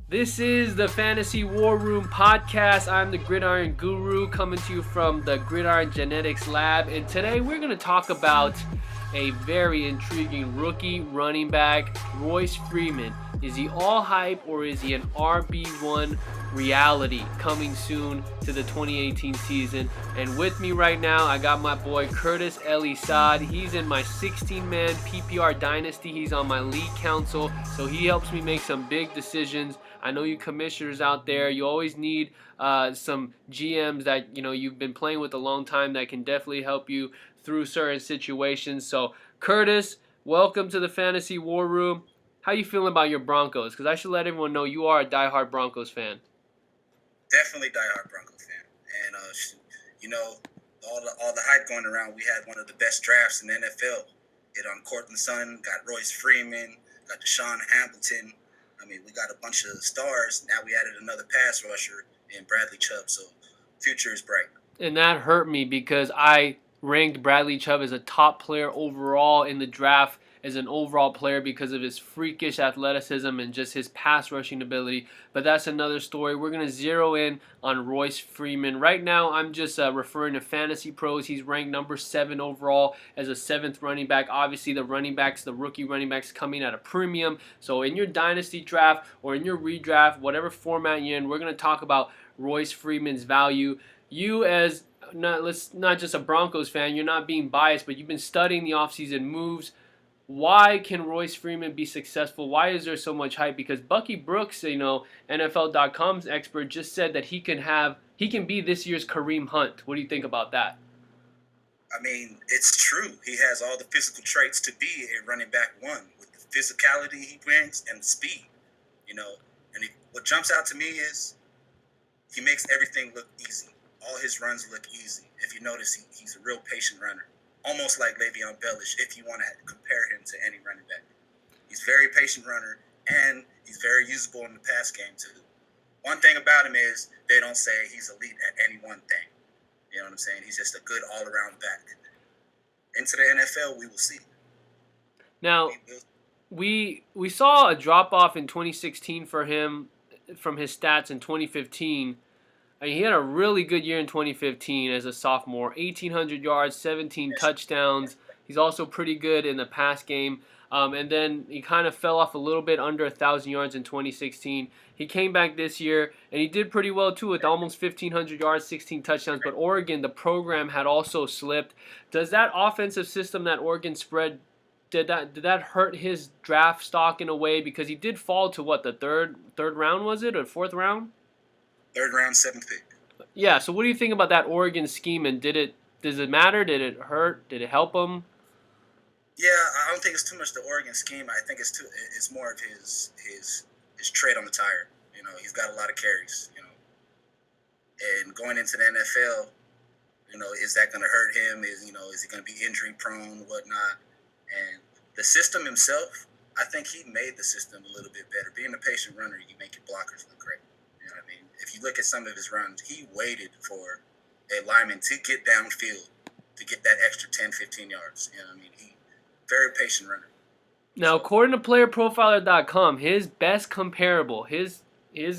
This is the Fantasy War Room podcast. I'm the Gridiron Guru coming to you from the Gridiron Genetics Lab. And today we're going to talk about a very intriguing rookie running back, Royce Freeman. Is he all hype or is he an RB1 reality coming soon to the 2018 season? And with me right now, I got my boy Curtis Elisad. He's in my 16-man PPR dynasty. He's on my league council, so he helps me make some big decisions. I know you commissioners out there, you always need some GMs that you've been playing with a long time that can definitely help you through certain situations. So Curtis, welcome to the Fantasy War Room. How you feeling about your Broncos? Because I should let everyone know you are a diehard Broncos fan. Definitely diehard Broncos fan, and all the hype going around. We had one of the best drafts in the NFL. Hit on Cortland Sutton, got Royce Freeman, got Deshaun Hamilton. I mean, we got a bunch of stars. Now we added another pass rusher in Bradley Chubb, so future is bright. And that hurt me because I ranked Bradley Chubb as a top player overall in the draft as an overall player because of his freakish athleticism and just his pass rushing ability. But that's another story. We're going to zero in on Royce Freeman. Right now, I'm just referring to Fantasy Pros. He's ranked number 7 overall as a 7th running back. Obviously, the rookie running backs coming at a premium. So in your dynasty draft or in your redraft, whatever format you're in, we're going to talk about Royce Freeman's value. You as not just a Broncos fan, you're not being biased, but you've been studying the offseason moves. Why can Royce Freeman be successful? Why is there so much hype? Because Bucky Brooks, NFL.com's expert, just said that he can be this year's Kareem Hunt. What do you think about that? I mean, it's true. He has all the physical traits to be a running back one with the physicality he brings and the speed. What jumps out to me is he makes everything look easy. All his runs look easy. If you notice, he's a real patient runner. Almost like Le'Veon Bellish, if you want to compare him to any running back. He's a very patient runner, and he's very usable in the pass game, too. One thing about him is they don't say he's elite at any one thing. You know what I'm saying? He's just a good all-around back. Into the NFL, we will see. Now, we saw a drop-off in 2016 for him from his stats in 2015. I mean, he had a really good year in 2015 as a sophomore. 1,800 yards, 17 touchdowns. He's also pretty good in the pass game. And then he kind of fell off a little bit, under 1,000 yards in 2016. He came back this year, and he did pretty well, too, with almost 1,500 yards, 16 touchdowns. But Oregon, the program, had also slipped. Does that offensive system that Oregon spread, did that hurt his draft stock in a way? Because he did fall to, what, the third round, was it, or 4th round? 3rd round, 7th pick. Yeah, so what do you think about that Oregon scheme, and does it matter? Did it hurt? Did it help him? Yeah, I don't think it's too much the Oregon scheme. I think it's more of his tread on the tire. He's got a lot of carries, And going into the NFL, is that going to hurt him? Is he going to be injury prone, whatnot? And the system himself, I think he made the system a little bit better. Being a patient runner, you make your blockers look great. You know what I mean? If you look at some of his runs, he waited for a lineman to get downfield to get that extra 10, 15 yards. You know what I mean? Very patient runner. Now, according to PlayerProfiler.com, his best comparable, his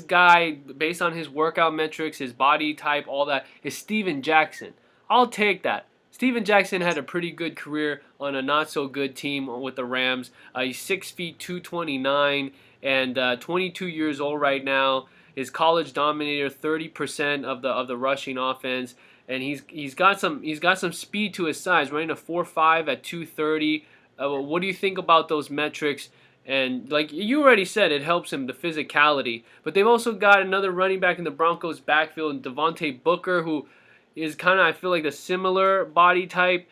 guy, based on his workout metrics, his body type, all that, is Steven Jackson. I'll take that. Steven Jackson had a pretty good career on a not-so-good team with the Rams. He's 6 feet 229 and 22 years old right now. His college dominator, 30% of the rushing offense, and he's got some speed to his size, running a 4.5 at 230. What do you think about those metrics? And like you already said, it helps him, the physicality. But they've also got another running back in the Broncos backfield, Devontae Booker, who is kind of, I feel like, a similar body type.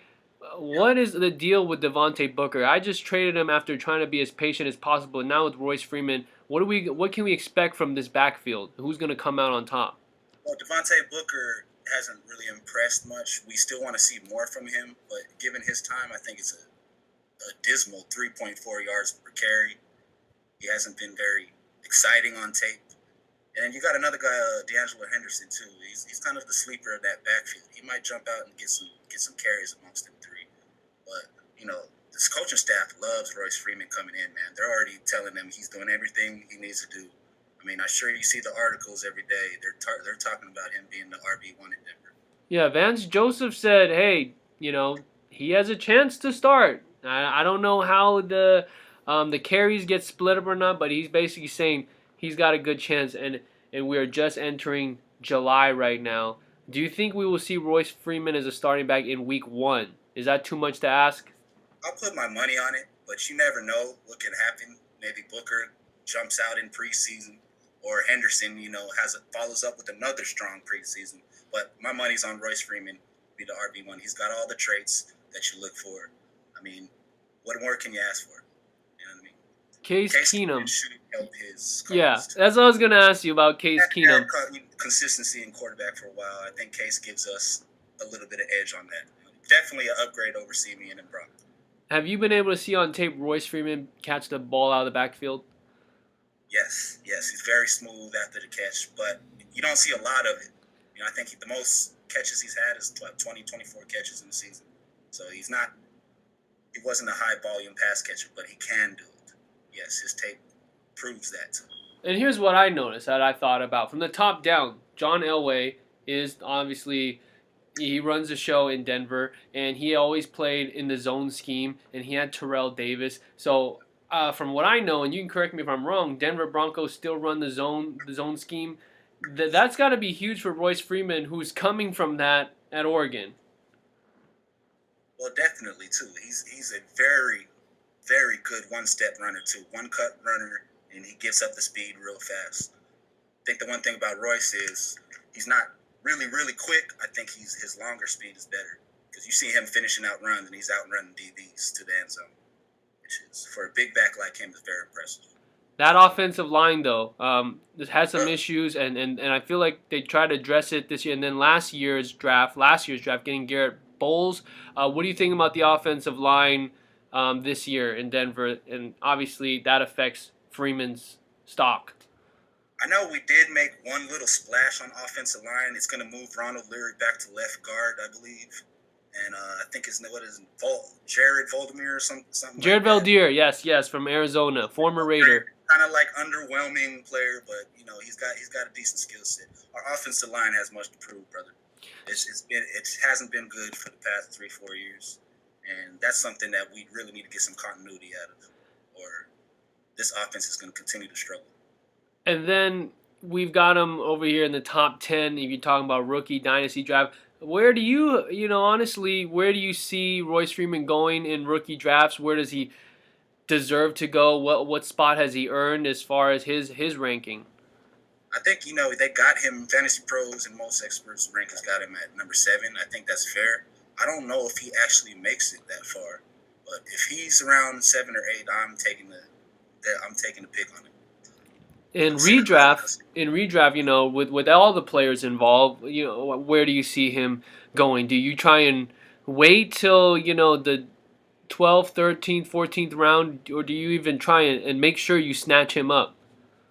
What is the deal with Devontae Booker? I just traded him after trying to be as patient as possible. And now with Royce Freeman, what can we expect from this backfield? Who's going to come out on top? Well, Devontae Booker hasn't really impressed much. We still want to see more from him, but given his time, I think it's a dismal 3.4 yards per carry. He hasn't been very exciting on tape. And then you got another guy, D'Angelo Henderson, too. He's kind of the sleeper of that backfield. He might jump out and get some carries amongst them three. But, this coaching staff loves Royce Freeman coming in, man. They're already telling him he's doing everything he needs to do I mean, I'm sure you see the articles every day. They're talking about him being the RB1 in Denver. Yeah, Vance Joseph said, hey, he has a chance to start. I don't know how the carries get split up or not, but he's basically saying he's got a good chance, and we are just entering July right now. Do you think we will see Royce Freeman as a starting back in week 1? Is that too much to ask? I'll put my money on it, but you never know what can happen. Maybe Booker jumps out in preseason, or Henderson, follows up with another strong preseason. But my money's on Royce Freeman, be the RB1. He's got all the traits that you look for. I mean, what more can you ask for? You know what I mean? Case Keenum should help his cause. Yeah, that's what I was going to ask you about Case Keenum. Consistency in quarterback for a while. I think Case gives us a little bit of edge on that. Definitely an upgrade over Simeon and Brock. Have you been able to see on tape Royce Freeman catch the ball out of the backfield? Yes. He's very smooth after the catch, but you don't see a lot of it. I think the most catches he's had is 20, 24 catches in the season. So he wasn't a high volume pass catcher, but he can do it. Yes, his tape proves that too. And here's what I noticed that I thought about. From the top down, John Elway is obviously, he runs the show in Denver, and he always played in the zone scheme, and he had Terrell Davis. So from what I know, and you can correct me if I'm wrong, Denver Broncos still run the zone scheme. That's got to be huge for Royce Freeman, who's coming from that at Oregon. Well, definitely too. He's a very, very good one-step runner too. One-cut runner, and he gets up the speed real fast. I think the one thing about Royce is he's not really, really quick. I think his longer speed is better, because you see him finishing out runs, and he's outrunning DBs to the end zone, which is, for a big back like him, is very impressive. That offensive line, though, has some issues, and I feel like they tried to address it this year. And then last year's draft, getting Garrett Bowles. What do you think about the offensive line this year in Denver? And obviously that affects Freeman's stock. I know we did make one little splash on offensive line. It's going to move Ronald Leary back to left guard, I believe. And I think Jared Voldemir or something. Jared Valdir, yes, from Arizona, former Raider. Kind of like underwhelming player, but he's got a decent skill set. Our offensive line has much to prove, brother. It hasn't been good for the past 3-4 years, and that's something that we really need to get some continuity out of, or this offense is going to continue to struggle. And then we've got him over here in the top 10. If you're talking about rookie dynasty draft, where do you honestly, where do you see Royce Freeman going in rookie drafts? Where does he deserve to go? What spot has he earned as far as his ranking? I think they got him. Fantasy pros and most experts rankings got him at number 7. I think that's fair. I don't know if he actually makes it that far, but if he's around 7 or 8, I'm taking the pick on him. In redraft, with all the players involved, where do you see him going? Do you try and wait till the 12th, 13th, 14th round, or do you even try and make sure you snatch him up?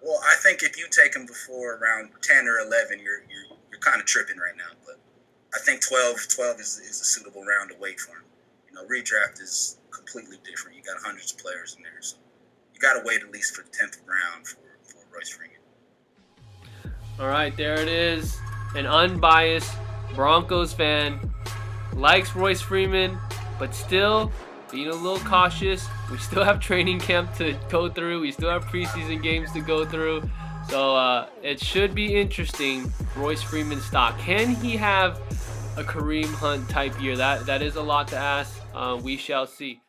Well, I think if you take him before around 10 or 11, you're kind of tripping right now. But I think 12 is a suitable round to wait for him. Redraft is completely different. You got hundreds of players in there, so you got to wait at least for the 10th round for Royce Freeman. All right, there it is. An unbiased Broncos fan likes Royce Freeman, but still being a little cautious. We still have training camp to go through. We still have preseason games to go through. So it should be interesting, Royce Freeman stock. Can he have a Kareem Hunt type year? That is a lot to ask. We shall see.